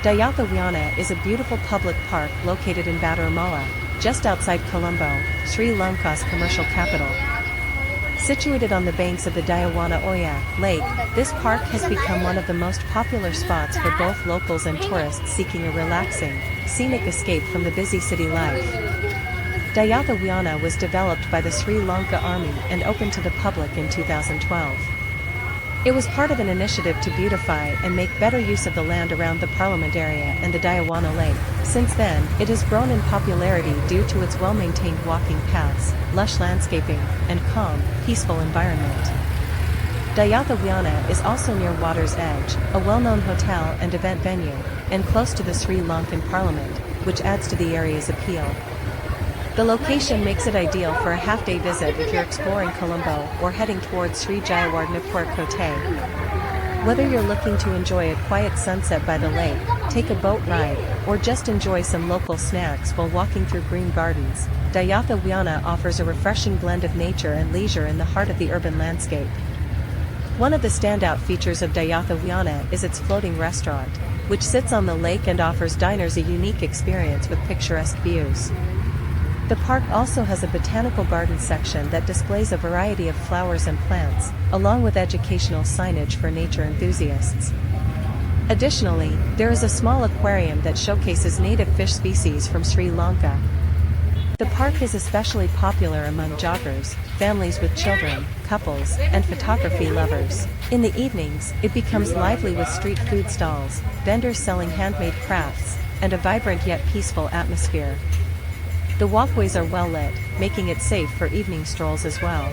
Dayatha is a beautiful public park located in Badaramala, just outside Colombo, Sri Lanka's commercial capital. Situated on the banks of the Dayawana Lake, this park has become one of the most popular spots for both locals and tourists seeking a relaxing, scenic escape from the busy city life. Dayatha was developed by the Sri Lanka Army and opened to the public in 2012. It was part of an initiative to beautify and make better use of the land around the Parliament area and the Dayawana Lake. Since then, it has grown in popularity due to its well-maintained walking paths, lush landscaping, and calm, peaceful environment. Dayatha is also near Water's Edge, a well-known hotel and event venue, and close to the Sri Lankan Parliament, which adds to the area's appeal. The location makes it ideal for a half-day visit if you're exploring Colombo or heading towards Sri Jayawardhanapur Kotte. Whether you're looking to enjoy a quiet sunset by the lake, take a boat ride, or just enjoy some local snacks while walking through green gardens, Dayatha offers a refreshing blend of nature and leisure in the heart of the urban landscape. One of the standout features of Dayatha is its floating restaurant, which sits on the lake and offers diners a unique experience with picturesque views. The park also has a botanical garden section that displays a variety of flowers and plants, along with educational signage for nature enthusiasts. Additionally, there is a small aquarium that showcases native fish species from Sri Lanka. The park is especially popular among joggers, families with children, couples, and photography lovers. In the evenings, it becomes lively with street food stalls, vendors selling handmade crafts, and a vibrant yet peaceful atmosphere. The walkways are well lit, making it safe for evening strolls as well.